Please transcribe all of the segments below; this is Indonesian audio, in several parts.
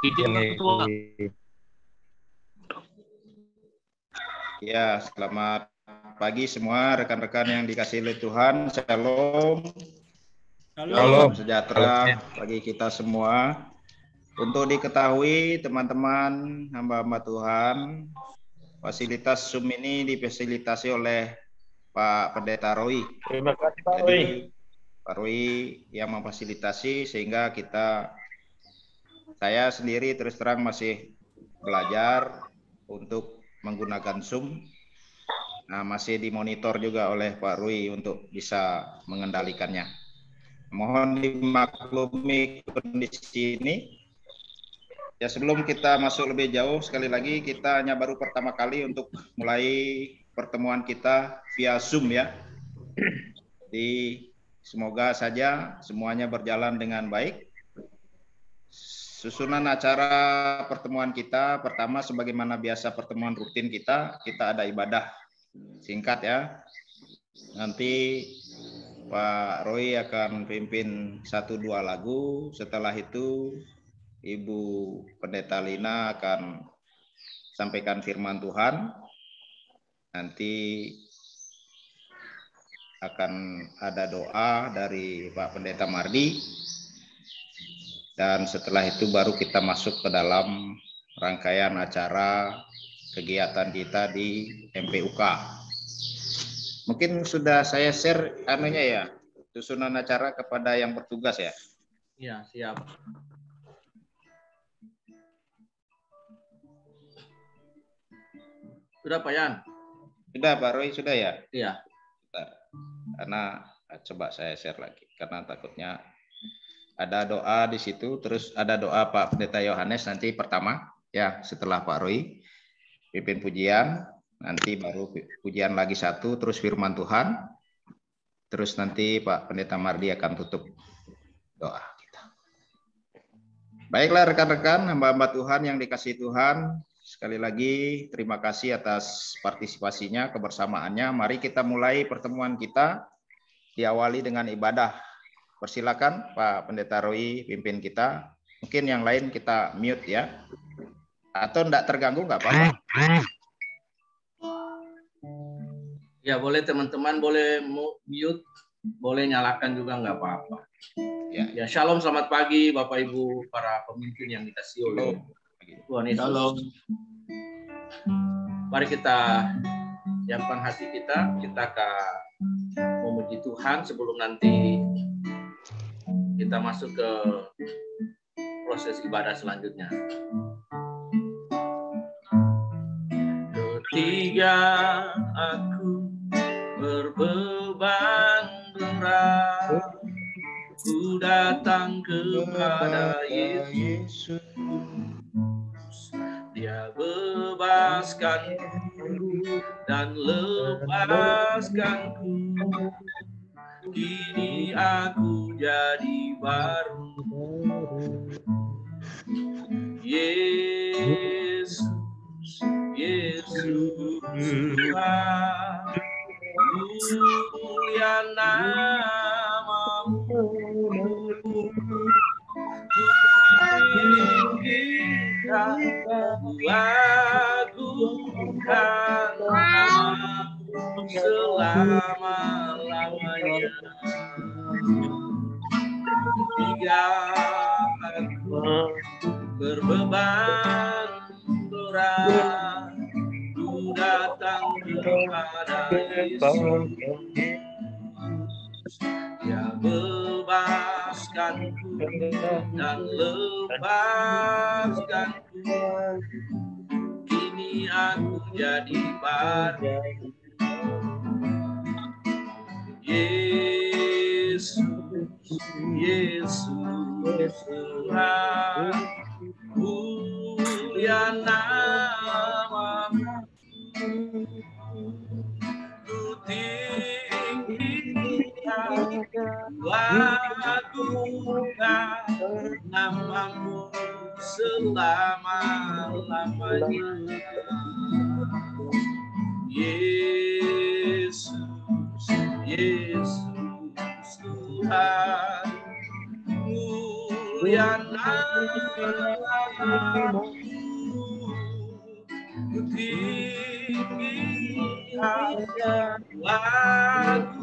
Izin ketua. Ya, selamat pagi semua rekan-rekan yang dikasihi oleh Tuhan. Shalom. Salam sejahtera bagi kita semua. Untuk diketahui teman-teman hamba-hamba Tuhan, fasilitas Zoom ini difasilitasi oleh Pak Pendeta Roy. Terima kasih Pak Roy. Jadi Pak Roy yang memfasilitasi sehingga saya sendiri terus terang masih belajar untuk menggunakan Zoom. Nah, masih dimonitor juga oleh Pak Roy untuk bisa mengendalikannya. Mohon dimaklumi kondisi ini. Ya, sebelum kita masuk lebih jauh, sekali lagi kita hanya baru pertama kali untuk mulai pertemuan kita via Zoom ya. Jadi semoga saja semuanya berjalan dengan baik. Susunan acara pertemuan kita, pertama sebagaimana biasa pertemuan rutin kita ada ibadah singkat ya. Nanti Pak Roy akan pimpin 1-2 lagu, setelah itu Ibu Pendeta Lina akan sampaikan firman Tuhan. Nanti akan ada doa dari Pak Pendeta Mardi. Dan setelah itu baru kita masuk ke dalam rangkaian acara kegiatan kita di MPUK. Mungkin sudah saya share ya, susunan acara kepada yang bertugas ya. Iya, siap. Sudah Pak Yan? Sudah Pak Roy, sudah ya? Iya. Karena coba saya share lagi, karena takutnya ada doa di situ, terus ada doa Pak Pendeta Yohanes nanti pertama, ya setelah Pak Roy pimpin pujian, nanti baru pujian lagi satu, terus firman Tuhan, terus nanti Pak Pendeta Mardi akan tutup doa kita. Baiklah rekan-rekan, hamba-hamba Tuhan yang dikasihi Tuhan, sekali lagi terima kasih atas partisipasinya, kebersamaannya. Mari kita mulai pertemuan kita, diawali dengan ibadah. Persilakan Pak Pendeta Roy pimpin kita. Mungkin yang lain kita mute ya. Atau enggak terganggu nggak apa-apa. Ya boleh teman-teman, boleh mute, boleh nyalakan juga nggak apa-apa. Ya, shalom, selamat pagi Bapak Ibu para pemimpin yang dikasihi oleh Tuhan Yesus. Mari kita siapkan hati kita akan memuji Tuhan sebelum nanti kita masuk ke proses ibadah selanjutnya. Ketika aku berbeban berat, ku datang kepada Yesus. Dia bebaskanku dan lepaskanku. Kini aku jadi baru. Yesus, Yesus Tuhan, mulia namamu. Kita agungkan namamu selama-lamanya. Ketika aku berbeban berat, ku datang kepada Yesus. Dia bebaskanku dan lepaskanku. Kini aku jadi baru. Yesus, Yesus Tuhan, mulia namamu. Ku tinggikan, ku agungkan namamu selama-lamanya. Yesus, Yesus Tuhan, mulia namamu, tinggi hanya lagukan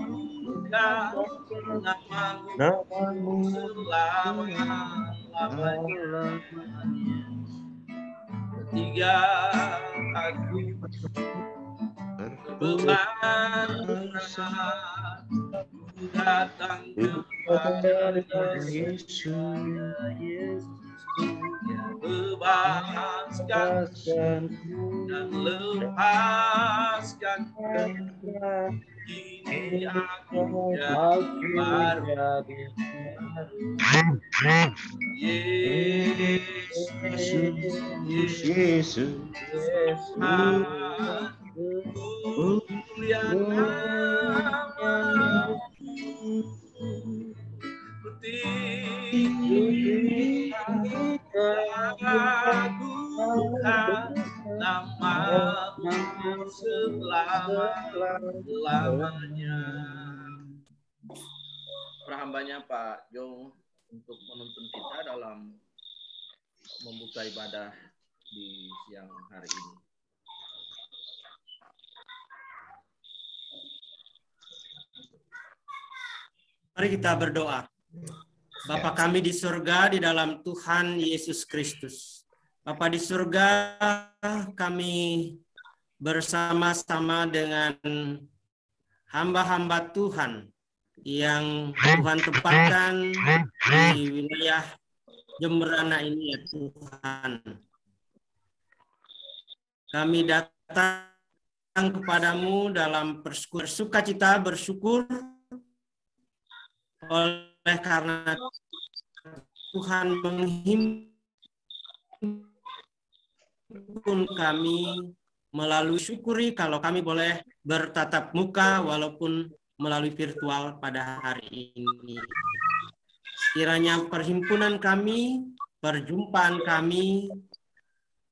namamu selama-lamanya. Ketika aku berbeban berat, ku datang kepada Yesus, Dia bebaskan dan lepaskan. Kini aku jadi baru. Yesus, mulia namamu, tinggi lagukan namamu selama-lamanya. Perhambanya Pak Jong untuk menuntun kita dalam membuka ibadah di siang hari ini. Mari kita berdoa. Bapa kami di surga, di dalam Tuhan Yesus Kristus. Bapa di surga, kami bersama-sama dengan hamba-hamba Tuhan yang Tuhan tempatkan di wilayah Jemberana ini ya Tuhan. Kami datang kepadamu dalam sukacita bersyukur oleh karena Tuhan menghimpun kami melalui syukuri kalau kami boleh bertatap muka walaupun melalui virtual pada hari ini. Kiranya perhimpunan kami, perjumpaan kami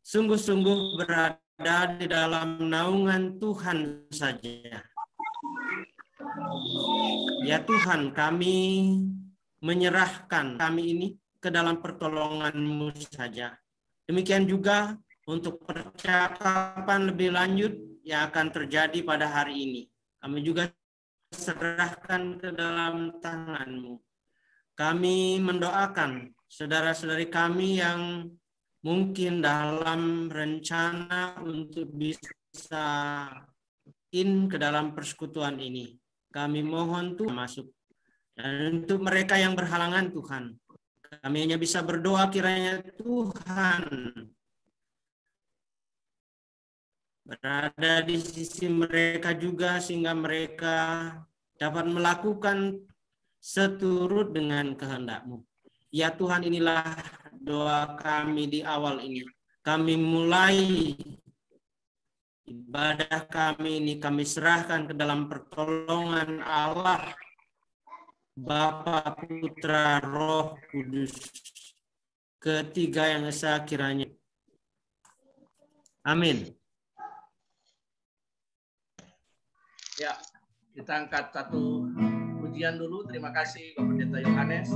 sungguh-sungguh berada di dalam naungan Tuhan saja. Ya Tuhan, kami menyerahkan kami ini ke dalam pertolongan-Mu saja. Demikian juga untuk percakapan lebih lanjut yang akan terjadi pada hari ini. Kami juga serahkan ke dalam tangan-Mu. Kami mendoakan saudara-saudari kami yang mungkin dalam rencana untuk bisa ke dalam persekutuan ini. Kami mohon Tuhan masuk. Dan untuk mereka yang berhalangan Tuhan, kami hanya bisa berdoa kiranya Tuhan berada di sisi mereka juga sehingga mereka dapat melakukan seturut dengan kehendak-Mu. Ya Tuhan, inilah doa kami di awal ini. Kami mulai ibadah kami ini, kami serahkan ke dalam pertolongan Allah, Bapa, Putra, Roh Kudus, ketiga yang esa kiranya. Amin. Ya, kita angkat satu pujian dulu. Terima kasih Bapak Pendeta Yohanes.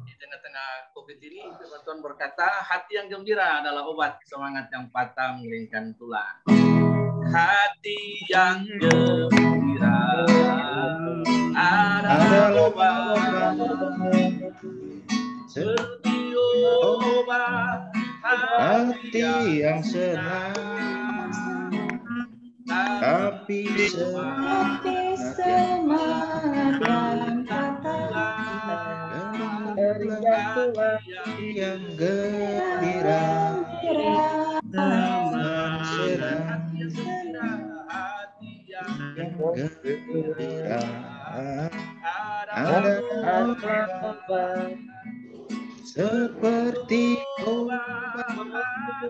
Di tengah-tengah COVID ini, Tuhan berkata, hati yang gembira adalah obat, semangat yang patah mengeringkan tulang. Hati yang gembira adalah obat, seperti obat hati yang senang, tapi semangat yang patah, yang gembira, senang, yang gembira, ada seperti obat,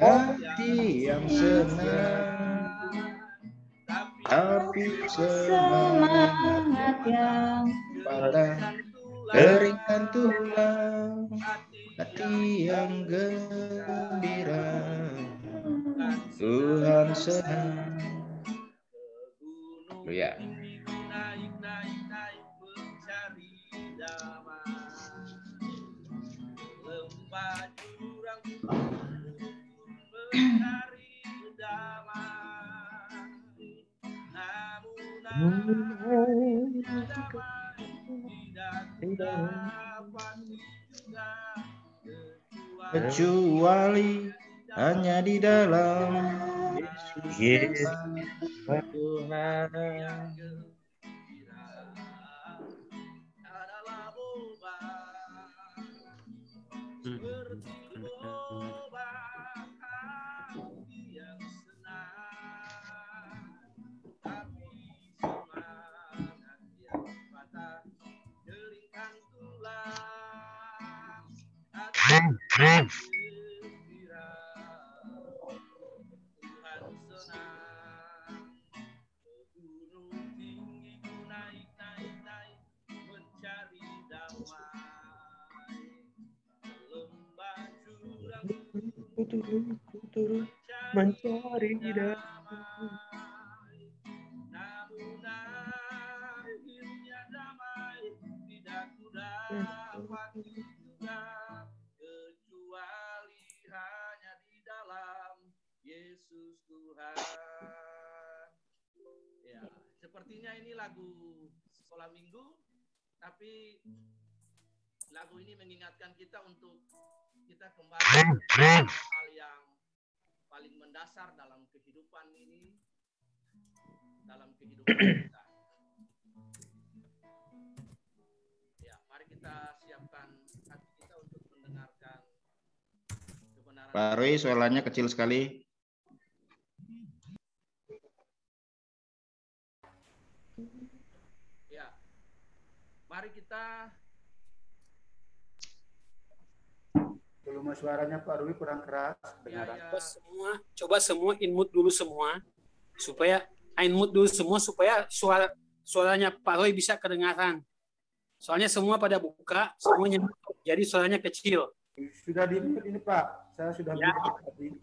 hati yang senang, tapi semangat yang patah, keringkan tulang, hati yang gembira, Tuhan senang. Ya. kecuali hanya di dalam Yesus Tuhan. Turun mencari damai. Namun akhirnya damai tidak kudapat juga, kecuali hanya di dalam Yesus Tuhan. Ya, sepertinya ini lagu sekolah minggu, tapi lagu ini mengingatkan kita untuk kita kembali ke hal yang paling mendasar dalam kehidupan ini, dalam kehidupan kita. Ya, mari kita siapkan hati kita untuk mendengarkan kebenaran. Pak Rui, suaranya kecil sekali. Ya, mari kita. Volume suaranya Pak Rui kurang keras. Coba semua input dulu semua supaya suaranya Pak Roy bisa kedengaran. Soalnya semua pada buka, semuanya jadi suaranya kecil. Sudah di-mute ini Pak. Saya sudah ya.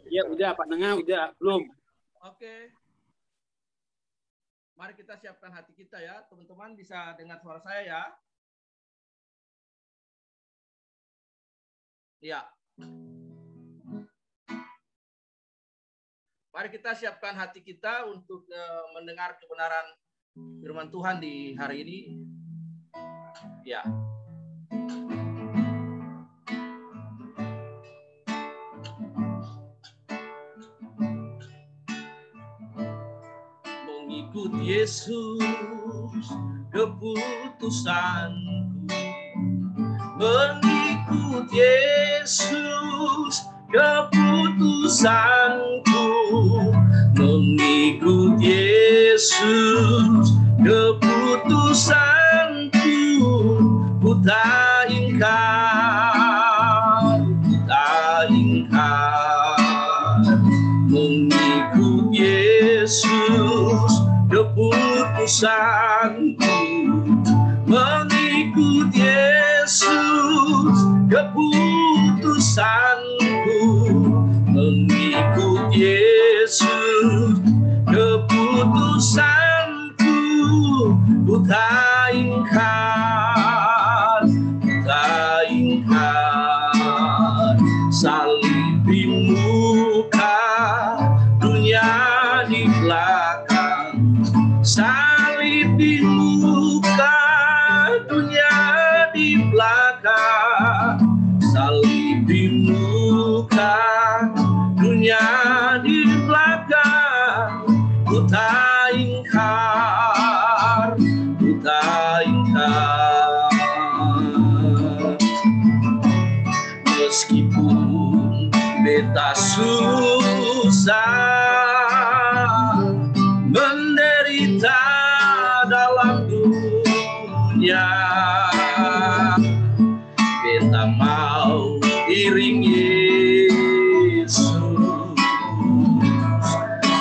Ya udah Pak Nengah udah belum. Oke. Mari kita siapkan hati kita ya, teman-teman bisa dengar suara saya ya. Ya. Mari kita siapkan hati kita untuk mendengar kebenaran firman Tuhan di hari ini. Ya. Mengikut Yesus keputusanku, mengikut Yesus keputusanku, mengikut Yesus keputusanku, ku tak ingkar, mengikut Yesus keputusanku, mengikut Yesus keputusanku, mengikut Yesus keputusanku, ku tak ingkar, salib di muka, dunia di belakang, salib di muka, dunia di belakang, salib di muka, dunia di belakang, ku tak ingkar, meskipun beta susah, menderita dalam dunia, beta mau iring Yesus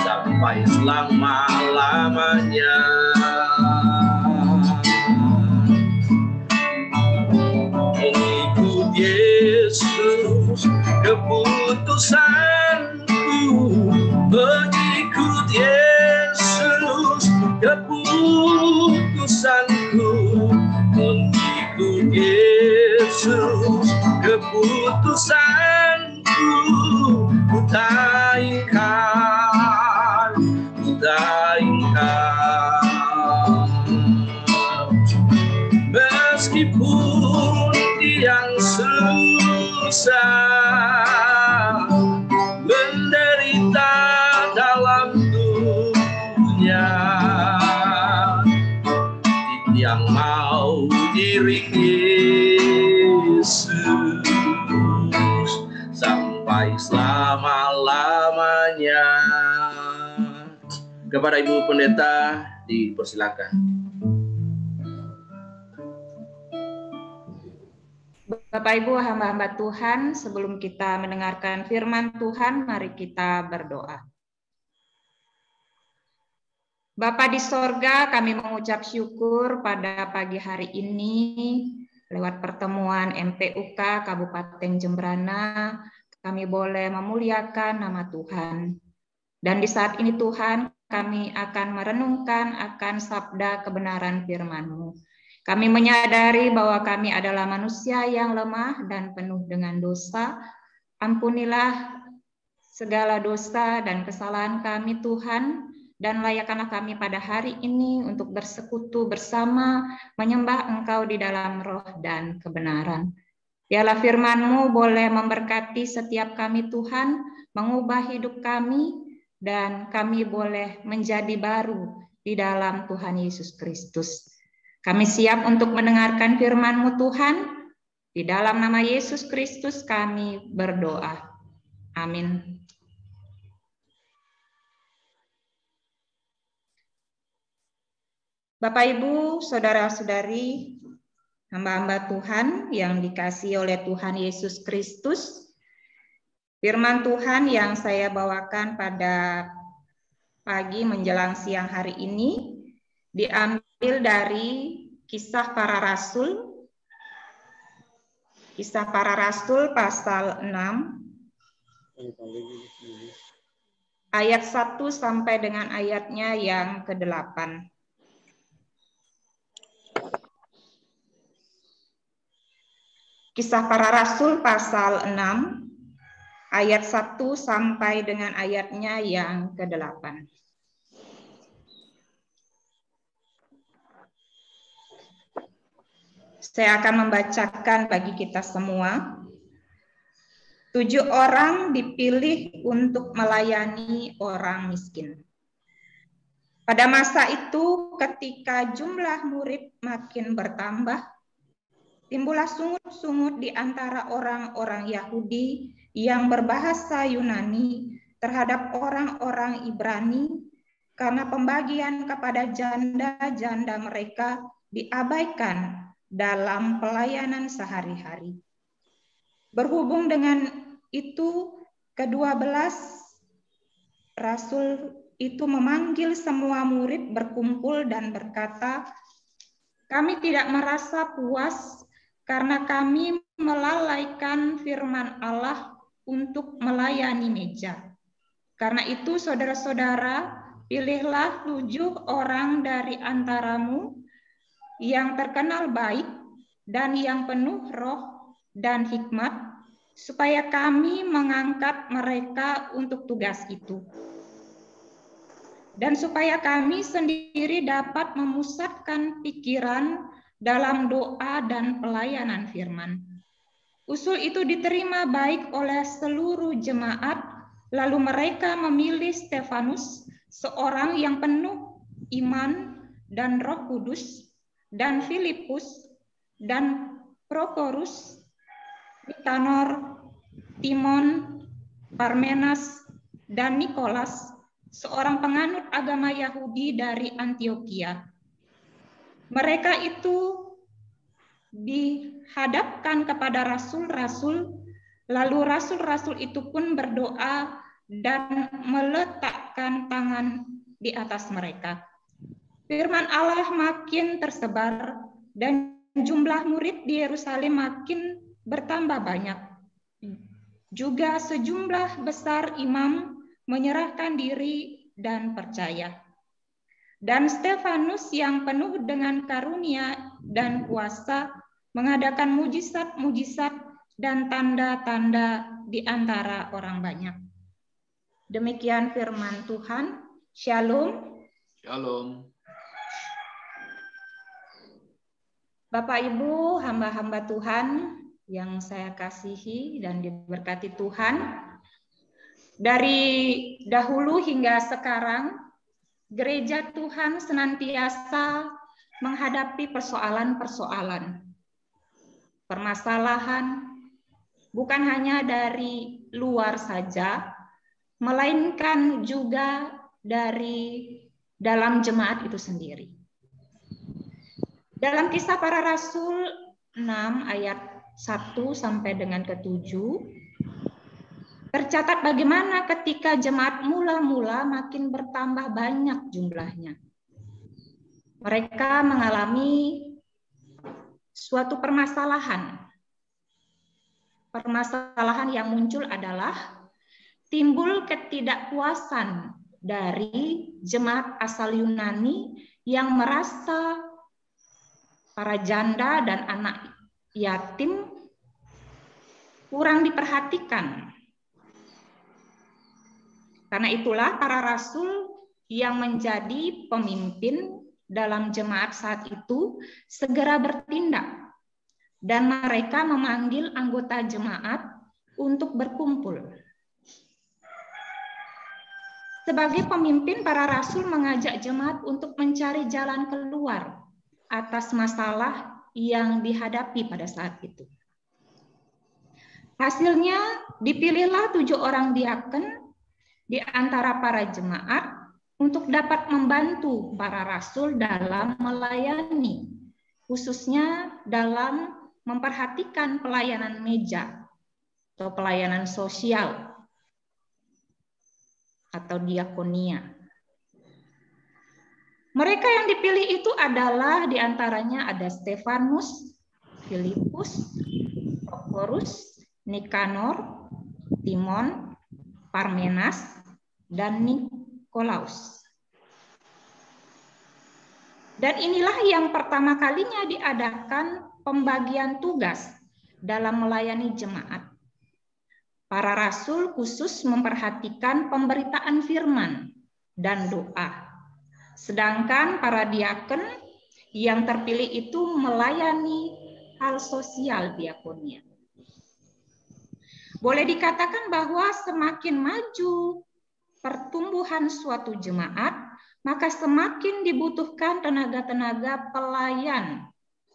sampai selama-lamanya. Mengikut Yesus keputusanku, mengikut Yesus keputusanku, mengikut Yesus keputusanku, Yesus sampai selama-lamanya. Kepada Ibu Pendeta dipersilakan. Bapak Ibu hamba-hamba Tuhan, sebelum kita mendengarkan firman Tuhan, mari kita berdoa. Bapa di sorga, kami mengucap syukur pada pagi hari ini lewat pertemuan MPUK Kabupaten Jembrana, kami boleh memuliakan nama Tuhan. Dan di saat ini Tuhan, kami akan merenungkan akan sabda kebenaran firman-Mu. Kami menyadari bahwa kami adalah manusia yang lemah dan penuh dengan dosa. Ampunilah segala dosa dan kesalahan kami Tuhan, dan layakkanlah kami pada hari ini untuk bersekutu bersama, menyembah Engkau di dalam roh dan kebenaran. Biarlah firman-Mu boleh memberkati setiap kami Tuhan, mengubah hidup kami, dan kami boleh menjadi baru di dalam Tuhan Yesus Kristus. Kami siap untuk mendengarkan firman-Mu Tuhan. Di dalam nama Yesus Kristus kami berdoa. Amin. Bapak, Ibu, saudara-saudari, hamba-hamba Tuhan yang dikasihi oleh Tuhan Yesus Kristus, firman Tuhan yang saya bawakan pada pagi menjelang siang hari ini diambil dari Kisah Para Rasul, Kisah Para Rasul pasal 6, ayat 1 sampai dengan ayatnya yang ke-8. Kisah Para Rasul pasal 6, ayat 1 sampai dengan ayatnya yang ke-8. Saya akan membacakan bagi kita semua. 7 orang dipilih untuk melayani orang miskin. Pada masa itu, ketika jumlah murid makin bertambah, timbullah sungut-sungut di antara orang-orang Yahudi yang berbahasa Yunani terhadap orang-orang Ibrani, karena pembagian kepada janda-janda mereka diabaikan dalam pelayanan sehari-hari. Berhubung dengan itu, ke-12 Rasul itu memanggil semua murid berkumpul dan berkata, "Kami tidak merasa puas karena kami melalaikan firman Allah untuk melayani meja. Karena itu, saudara-saudara, pilihlah 7 orang dari antaramu yang terkenal baik dan yang penuh roh dan hikmat, supaya kami mengangkat mereka untuk tugas itu. Dan supaya kami sendiri dapat memusatkan pikiran dalam doa dan pelayanan firman." Usul itu diterima baik oleh seluruh jemaat, lalu mereka memilih Stefanus, seorang yang penuh iman dan Roh Kudus, dan Filipus, dan Prokorus, Nikanor, Timon, Parmenas, dan Nikolas, seorang penganut agama Yahudi dari Antioquia. Mereka itu dihadapkan kepada rasul-rasul, lalu rasul-rasul itu pun berdoa dan meletakkan tangan di atas mereka. Firman Allah makin tersebar dan jumlah murid di Yerusalem makin bertambah banyak. Juga sejumlah besar imam menyerahkan diri dan percaya. Dan Stefanus yang penuh dengan karunia dan kuasa mengadakan mujizat-mujizat dan tanda-tanda di antara orang banyak. Demikian firman Tuhan. Shalom. Shalom. Bapak, Ibu, hamba-hamba Tuhan yang saya kasihi dan diberkati Tuhan, dari dahulu hingga sekarang, gereja Tuhan senantiasa menghadapi persoalan-persoalan. permasalahan bukan hanya dari luar saja, melainkan juga dari dalam jemaat itu sendiri. Dalam Kisah Para Rasul 6 ayat 1 sampai dengan ke-7, tercatat bagaimana ketika jemaat mula-mula makin bertambah banyak jumlahnya. Mereka mengalami suatu permasalahan. Permasalahan yang muncul adalah timbul ketidakpuasan dari jemaat asal Yunani yang merasa para janda dan anak yatim kurang diperhatikan. Karena itulah para rasul yang menjadi pemimpin dalam jemaat saat itu segera bertindak dan mereka memanggil anggota jemaat untuk berkumpul. Sebagai pemimpin, para rasul mengajak jemaat untuk mencari jalan keluar atas masalah yang dihadapi pada saat itu. Hasilnya dipilihlah 7 orang diaken di antara para jemaat untuk dapat membantu para rasul dalam melayani, khususnya dalam memperhatikan pelayanan meja atau pelayanan sosial atau diakonia. Mereka yang dipilih itu adalah diantaranya ada Stefanus, Filipus, Prokorus, Nikanor, Timon, Parmenas, dan Nikolaus. Dan inilah yang pertama kalinya diadakan pembagian tugas dalam melayani jemaat. Para rasul khusus memperhatikan pemberitaan firman dan doa. Sedangkan para diaken yang terpilih itu melayani hal sosial diakonia. Boleh dikatakan bahwa semakin maju pertumbuhan suatu jemaat, maka semakin dibutuhkan tenaga-tenaga pelayan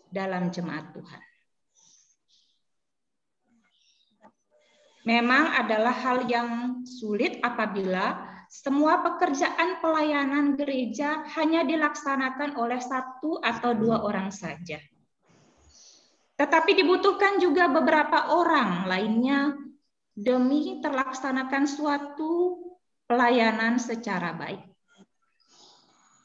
dalam jemaat Tuhan. Memang adalah hal yang sulit apabila semua pekerjaan pelayanan gereja hanya dilaksanakan oleh 1 atau 2 orang saja. Tetapi dibutuhkan juga beberapa orang lainnya demi terlaksanakan suatu pelayanan secara baik.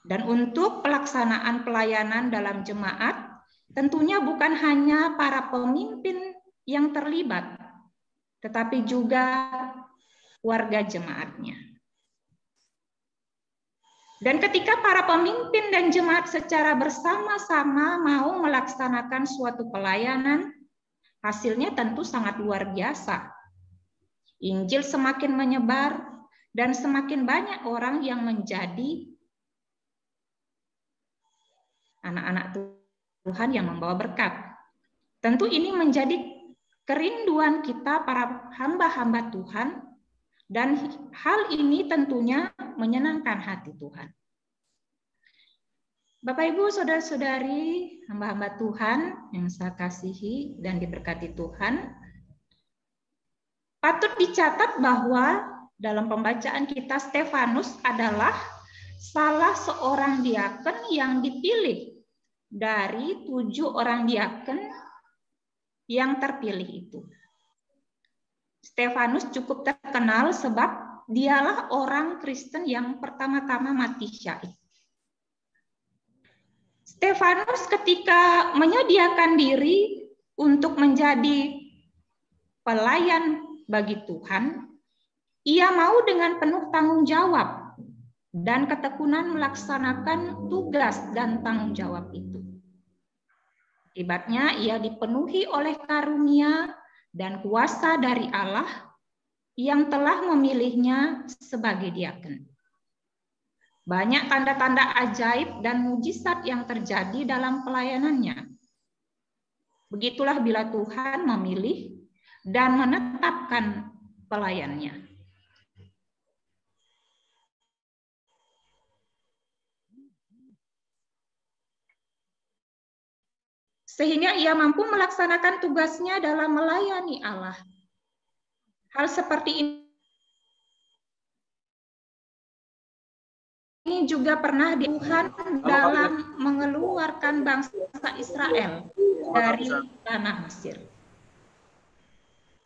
Dan untuk pelaksanaan pelayanan dalam jemaat, tentunya bukan hanya para pemimpin yang terlibat, tetapi juga warga jemaatnya. Dan ketika para pemimpin dan jemaat secara bersama-sama mau melaksanakan suatu pelayanan, hasilnya tentu sangat luar biasa. Injil semakin menyebar dan semakin banyak orang yang menjadi anak-anak Tuhan yang membawa berkat. Tentu ini menjadi kerinduan kita para hamba-hamba Tuhan, dan hal ini tentunya menyenangkan hati Tuhan. Bapak Ibu, saudara-saudari, hamba-hamba Tuhan yang saya kasihi dan diberkati Tuhan, patut dicatat bahwa dalam pembacaan kita Stefanus adalah salah seorang diaken yang dipilih dari 7 orang diaken yang terpilih itu. Stefanus cukup terkenal sebab dialah orang Kristen yang pertama-tama mati syahid. Stefanus ketika menyediakan diri untuk menjadi pelayan bagi Tuhan, ia mau dengan penuh tanggung jawab dan ketekunan melaksanakan tugas dan tanggung jawab itu. Akibatnya ia dipenuhi oleh karunia dan kuasa dari Allah yang telah memilihnya sebagai diaken. Banyak tanda-tanda ajaib dan mujizat yang terjadi dalam pelayanannya. Begitulah bila Tuhan memilih dan menetapkan pelayannya. sehingga ia mampu melaksanakan tugasnya dalam melayani Allah. Hal seperti ini juga pernah Tuhan dalam mengeluarkan bangsa Israel dari tanah Mesir.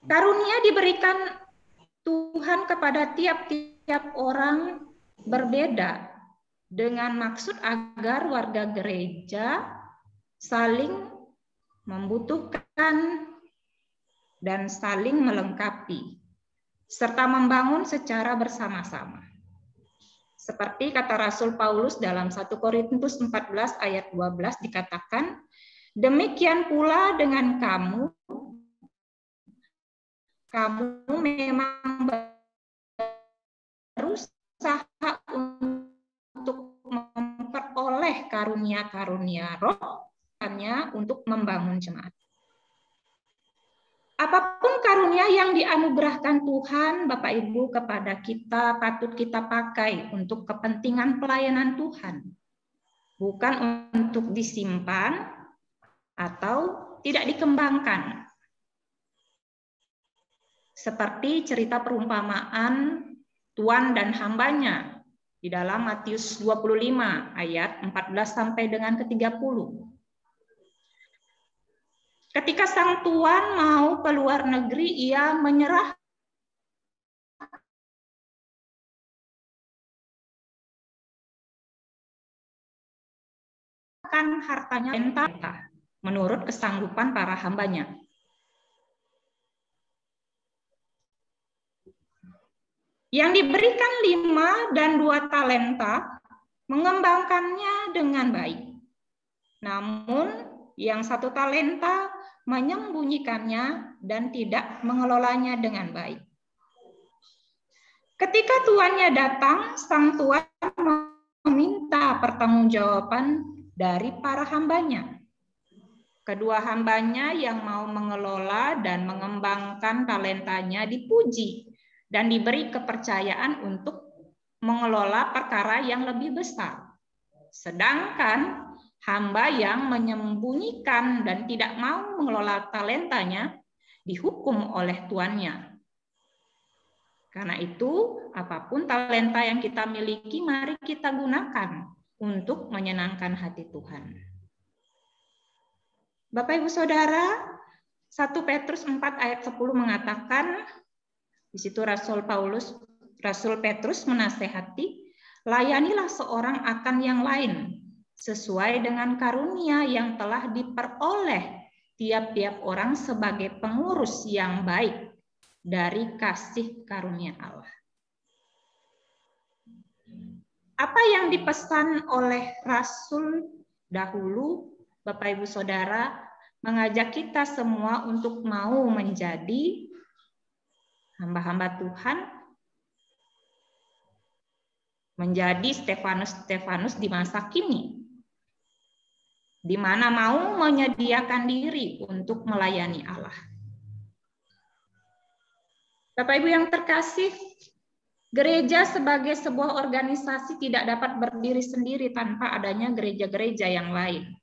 Karunia diberikan Tuhan kepada tiap-tiap orang berbeda dengan maksud agar warga gereja saling membutuhkan dan saling melengkapi serta membangun secara bersama-sama. Seperti kata Rasul Paulus dalam 1 Korintus 14 ayat 12 dikatakan, demikian pula dengan kamu memang berusaha untuk memperoleh karunia-karunia roh hanya untuk membangun jemaat. Apapun karunia yang dianugerahkan Tuhan, Bapak Ibu, kepada kita patut kita pakai untuk kepentingan pelayanan Tuhan. Bukan untuk disimpan atau tidak dikembangkan. Seperti cerita perumpamaan tuan dan hambanya di dalam Matius 25 ayat 14 sampai dengan ke-30. Ketika sang tuan mau ke luar negeri, ia menyerahkan hartanya menurut kesanggupan para hambanya. Yang diberikan 5 dan 2 talenta mengembangkannya dengan baik. Namun yang 1 talenta menyembunyikannya dan tidak mengelolanya dengan baik. Ketika tuannya datang, sang tuan meminta pertanggungjawaban dari para hambanya. Kedua hambanya yang mau mengelola dan mengembangkan talentanya dipuji dan diberi kepercayaan untuk mengelola perkara yang lebih besar. Sedangkan hamba yang menyembunyikan dan tidak mau mengelola talentanya dihukum oleh tuannya. Karena itu, apapun talenta yang kita miliki, mari kita gunakan untuk menyenangkan hati Tuhan. Bapak Ibu Saudara, 1 Petrus 4 ayat 10 mengatakan, di situ Rasul Petrus menasehati, layanilah seorang akan yang lain, sesuai dengan karunia yang telah diperoleh tiap-tiap orang sebagai pengurus yang baik dari kasih karunia Allah. Apa yang dipesan oleh Rasul dahulu, Bapak Ibu Saudara, mengajak kita semua untuk mau menjadi hamba-hamba Tuhan, menjadi Stefanus di masa kini, di mana mau menyediakan diri untuk melayani Allah. Bapak Ibu yang terkasih, gereja sebagai sebuah organisasi tidak dapat berdiri sendiri tanpa adanya gereja-gereja yang lain.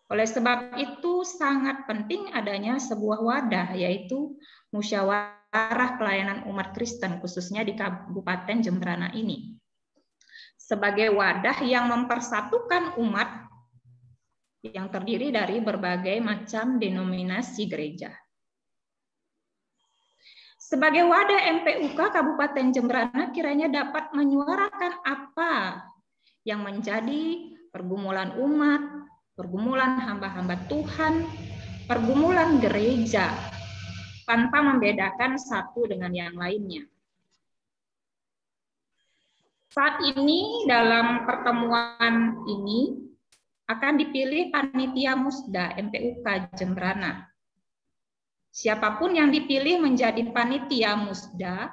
Oleh sebab itu sangat penting adanya sebuah wadah, yaitu musyawarah pelayanan umat Kristen, khususnya di Kabupaten Jembrana ini. Sebagai wadah yang mempersatukan umat yang terdiri dari berbagai macam denominasi gereja. Sebagai wadah MPUK Kabupaten Jembrana kiranya dapat menyuarakan apa yang menjadi pergumulan umat, pergumulan hamba-hamba Tuhan, pergumulan gereja, tanpa membedakan satu dengan yang lainnya. Saat ini dalam pertemuan ini akan dipilih panitia musda MPUK Jembrana. Siapapun yang dipilih menjadi panitia musda,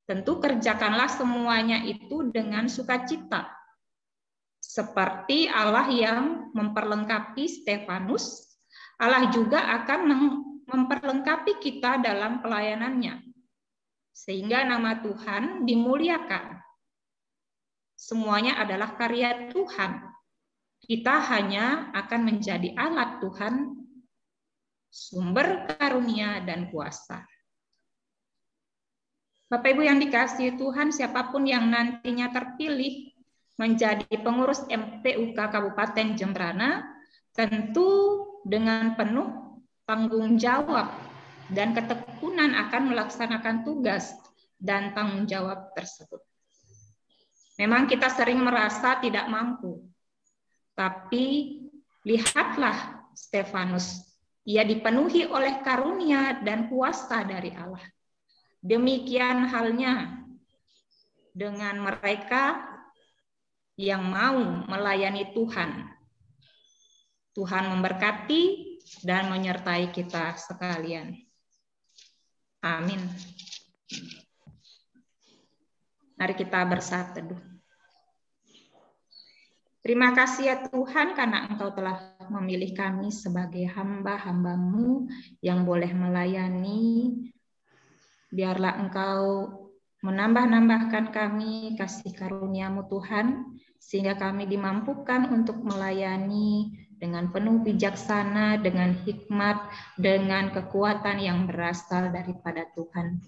tentu kerjakanlah semuanya itu dengan sukacita. Seperti Allah yang memperlengkapi Stefanus, Allah juga akan memperlengkapi kita dalam pelayanannya. Sehingga nama Tuhan dimuliakan. Semuanya adalah karya Tuhan. kita hanya akan menjadi alat Tuhan, sumber karunia dan kuasa. Bapak Ibu yang dikasihi Tuhan, siapapun yang nantinya terpilih menjadi pengurus MPUK Kabupaten Jembrana, tentu dengan penuh tanggung jawab dan ketekunan akan melaksanakan tugas dan tanggung jawab tersebut. Memang kita sering merasa tidak mampu, tapi lihatlah Stefanus, ia dipenuhi oleh karunia dan kuasa dari Allah. Demikian halnya dengan mereka yang mau melayani Tuhan. Tuhan memberkati dan menyertai kita sekalian. Amin. Mari kita bersatu teduh. Terima kasih ya Tuhan karena Engkau telah memilih kami sebagai hamba-hamba-Mu yang boleh melayani. Biarlah Engkau menambah-nambahkan kami kasih karunia-Mu Tuhan, sehingga kami dimampukan untuk melayani dengan penuh bijaksana, dengan hikmat, dengan kekuatan yang berasal daripada Tuhan.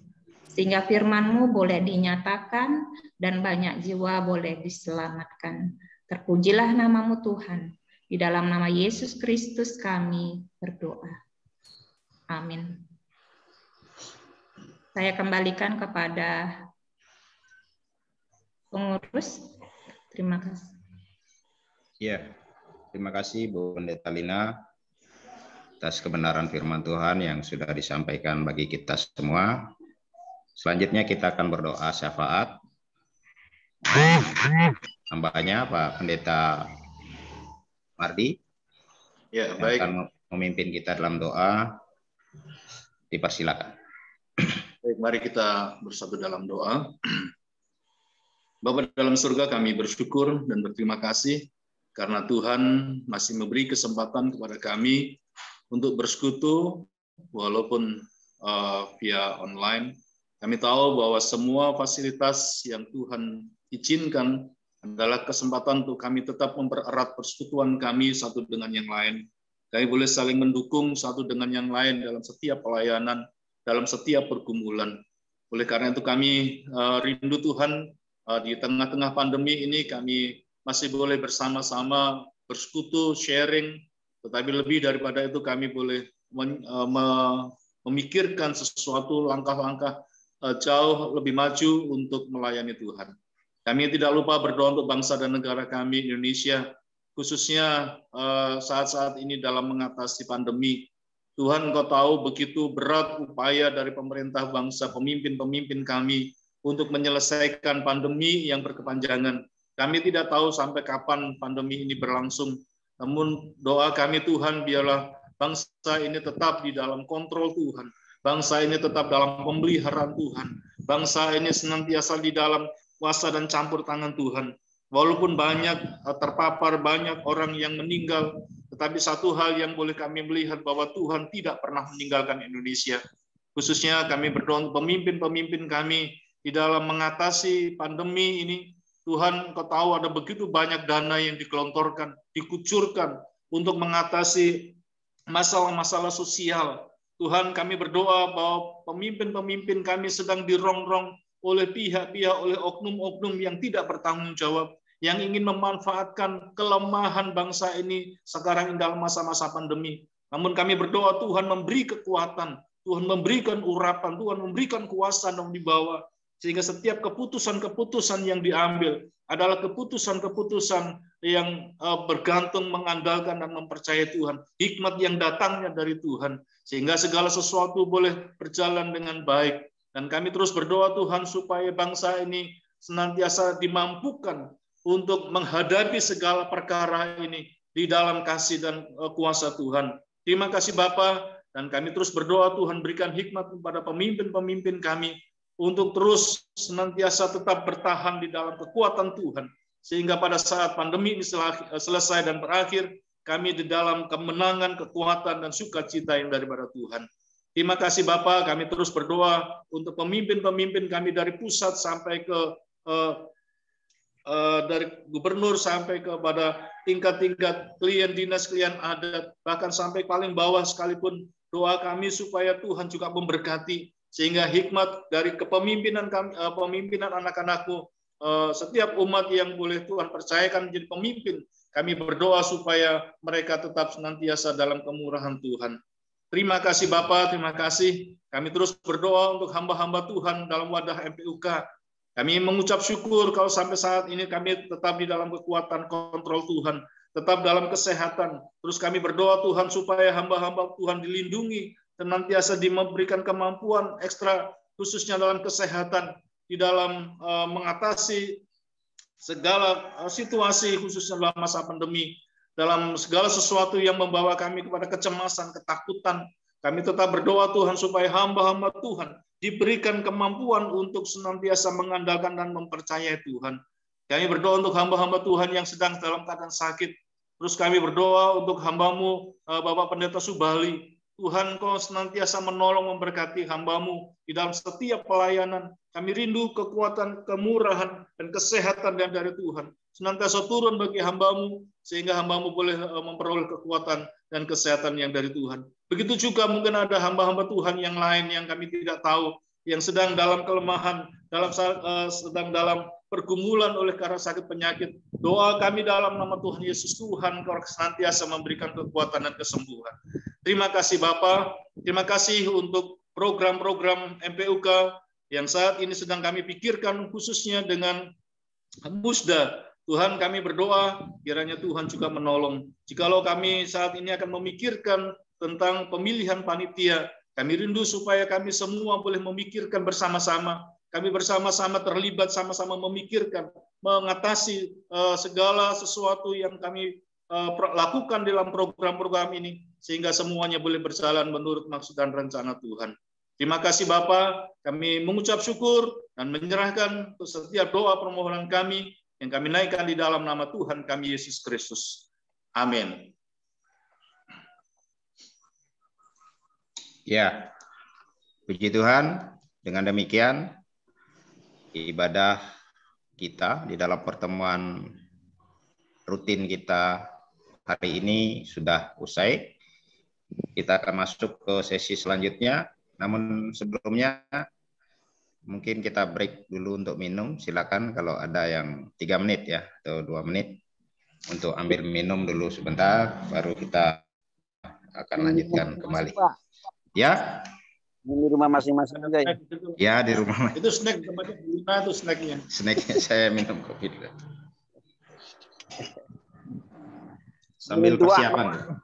Sehingga firman-Mu boleh dinyatakan dan banyak jiwa boleh diselamatkan. Terpujilah nama-Mu Tuhan. Di dalam nama Yesus Kristus kami berdoa. Amin. Saya kembalikan kepada pengurus. Terima kasih. Ya, terima kasih Bu Pendeta Lina atas kebenaran firman Tuhan yang sudah disampaikan bagi kita semua. Selanjutnya kita akan berdoa syafaat. Hambanya Pak Pendeta Mardi yang akan memimpin kita dalam doa. Dipersilakan. Baik, mari kita bersatu dalam doa. Bapa dalam surga, kami bersyukur dan berterima kasih karena Tuhan masih memberi kesempatan kepada kami untuk bersekutu walaupun via online. Kami tahu bahwa semua fasilitas yang Tuhan izinkan adalah kesempatan untuk kami tetap mempererat persekutuan kami satu dengan yang lain. Kami boleh saling mendukung satu dengan yang lain dalam setiap pelayanan, dalam setiap pergumulan. Oleh karena itu kami rindu Tuhan, di tengah-tengah pandemi ini kami masih boleh bersama-sama bersekutu, sharing, tetapi lebih daripada itu kami boleh memikirkan sesuatu langkah-langkah jauh lebih maju untuk melayani Tuhan. Kami tidak lupa berdoa untuk bangsa dan negara kami Indonesia, khususnya saat-saat ini dalam mengatasi pandemi. Tuhan, Engkau tahu begitu berat upaya dari pemerintah bangsa, pemimpin-pemimpin kami untuk menyelesaikan pandemi yang berkepanjangan. Kami tidak tahu sampai kapan pandemi ini berlangsung. Namun doa kami Tuhan, biarlah bangsa ini tetap di dalam kontrol Tuhan. Bangsa ini tetap dalam pemeliharaan Tuhan. Bangsa ini senantiasa di dalam kuasa dan campur tangan Tuhan. Walaupun banyak terpapar, banyak orang yang meninggal, tetapi satu hal yang boleh kami melihat bahwa Tuhan tidak pernah meninggalkan Indonesia. Khususnya kami berdoa untuk pemimpin-pemimpin kami di dalam mengatasi pandemi ini. Tuhan, Engkau tahu ada begitu banyak dana yang digelontorkan, dikucurkan untuk mengatasi masalah-masalah sosial. Tuhan, kami berdoa bahwa pemimpin-pemimpin kami sedang dirongrong oleh pihak-pihak, oleh oknum-oknum yang tidak bertanggung jawab, yang ingin memanfaatkan kelemahan bangsa ini sekarang dalam masa-masa pandemi. Namun kami berdoa Tuhan memberi kekuatan, Tuhan memberikan urapan, Tuhan memberikan kuasa dan dibawa, sehingga setiap keputusan-keputusan yang diambil adalah keputusan-keputusan yang bergantung, mengandalkan dan mempercayai Tuhan. Hikmat yang datangnya dari Tuhan, sehingga segala sesuatu boleh berjalan dengan baik. Dan kami terus berdoa Tuhan supaya bangsa ini senantiasa dimampukan untuk menghadapi segala perkara ini di dalam kasih dan kuasa Tuhan. Terima kasih Bapa, dan kami terus berdoa Tuhan berikan hikmat kepada pemimpin-pemimpin kami untuk terus senantiasa tetap bertahan di dalam kekuatan Tuhan, sehingga pada saat pandemi ini selesai dan berakhir, kami di dalam kemenangan, kekuatan, dan sukacita yang daripada Tuhan. Terima kasih Bapa, kami terus berdoa untuk pemimpin-pemimpin kami dari pusat sampai ke dari gubernur sampai kepada tingkat-tingkat klien dinas, klien adat, bahkan sampai paling bawah sekalipun, doa kami supaya Tuhan juga memberkati, sehingga hikmat dari kepemimpinan kami, pemimpinan anak-anakmu, setiap umat yang boleh Tuhan percayakan menjadi pemimpin, kami berdoa supaya mereka tetap senantiasa dalam kemurahan Tuhan. Terima kasih Bapak, terima kasih. Kami terus berdoa untuk hamba-hamba Tuhan dalam wadah MPUK. Kami mengucap syukur kalau sampai saat ini kami tetap di dalam kekuatan kontrol Tuhan, tetap dalam kesehatan. Terus kami berdoa Tuhan supaya hamba-hamba Tuhan dilindungi, senantiasa diberikan kemampuan ekstra khususnya dalam kesehatan, di dalam mengatasi segala situasi khususnya dalam masa pandemi. Dalam segala sesuatu yang membawa kami kepada kecemasan, ketakutan, kami tetap berdoa Tuhan supaya hamba-hamba Tuhan diberikan kemampuan untuk senantiasa mengandalkan dan mempercayai Tuhan. Kami berdoa untuk hamba-hamba Tuhan yang sedang dalam keadaan sakit. Terus kami berdoa untuk hamba-Mu, Bapak Pendeta Subali. Tuhan, Kau senantiasa menolong memberkati hamba-Mu di dalam setiap pelayanan. Kami rindu kekuatan, kemurahan, dan kesehatan dari Tuhan. Senantiasa turun bagi hamba-Mu, sehingga hamba-Mu boleh memperoleh kekuatan dan kesehatan yang dari Tuhan. Begitu juga mungkin ada hamba-hamba Tuhan yang lain yang kami tidak tahu, yang sedang dalam kelemahan, sedang dalam pergumulan oleh karena sakit penyakit. Doa kami dalam nama Tuhan Yesus, Tuhan Kau senantiasa memberikan kekuatan dan kesembuhan. Terima kasih Bapa, terima kasih untuk program-program MPUK yang saat ini sedang kami pikirkan khususnya dengan Musda. Tuhan, kami berdoa kiranya Tuhan juga menolong. Jikalau kami saat ini akan memikirkan tentang pemilihan panitia, kami rindu supaya kami semua boleh memikirkan bersama-sama. Kami bersama-sama terlibat, sama-sama memikirkan, mengatasi segala sesuatu yang kami lakukan dalam program-program ini, sehingga semuanya boleh berjalan menurut maksud dan rencana Tuhan. Terima kasih Bapa, kami mengucap syukur dan menyerahkan setiap doa permohonan kami yang kami naikkan di dalam nama Tuhan kami Yesus Kristus. Amin. Ya, puji Tuhan. Dengan demikian, ibadah kita di dalam pertemuan rutin kita hari ini sudah usai. Kita akan masuk ke sesi selanjutnya. Namun sebelumnya mungkin kita break dulu untuk minum. Silakan kalau ada yang 3 menit ya atau 2 menit untuk ambil minum dulu sebentar, baru kita akan lanjutkan kembali. Ya. Di rumah masing-masing aja ya. Ya, di rumah. Itu snack, itu snacknya. Snacknya saya minum kopi dulu. Sambil persiapan.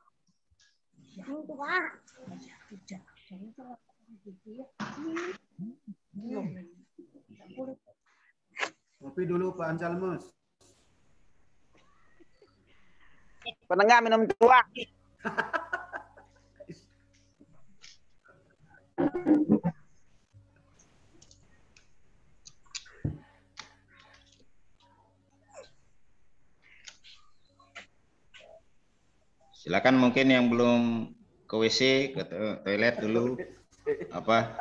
Kopi dulu Pak Anselmus. Penengah minum tua. Silakan mungkin yang belum ke WC, ke toilet dulu. Apa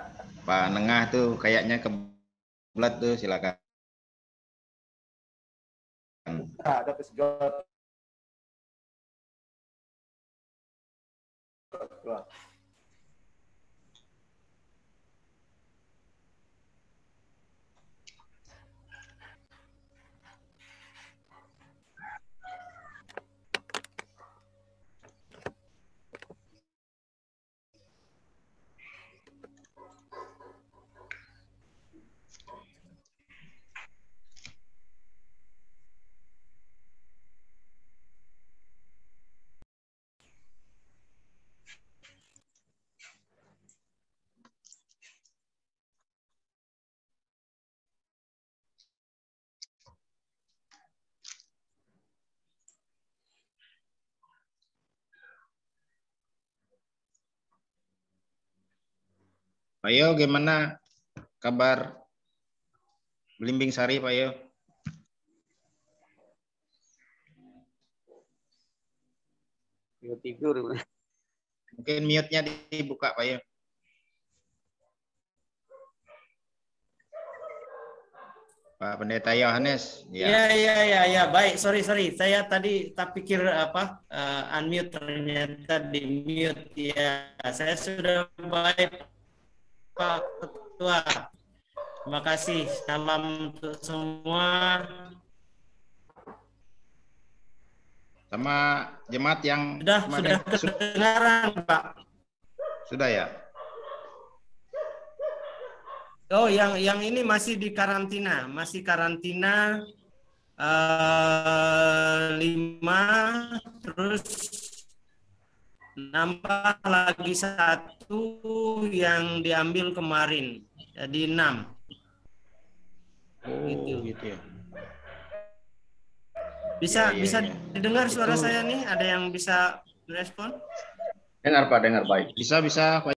Pak Nengah tuh kayaknya kebelat tuh, silakan. Ada kesedot. Pak Yo, gimana kabar Belimbing Sari, Pak Yo? Tidur. Mungkin mute-nya dibuka, Pak Yo. Pak Pendeta Yohanes. Ya. Baik, sorry. Saya tadi tak pikir unmute, ternyata di mute. Ya, saya sudah baik, Pak Ketua. Terima kasih. Salam untuk semua. Sama jemaat yang sudah kedengaran, Pak. Sudah ya. Oh, yang ini masih di karantina, karantina 5, terus nambah lagi 1 yang diambil kemarin, jadi 6. Gitu ya. Bisa didengar suara saya nih? Ada yang bisa respon? Dengar Pak, dengar baik. Bisa Pak.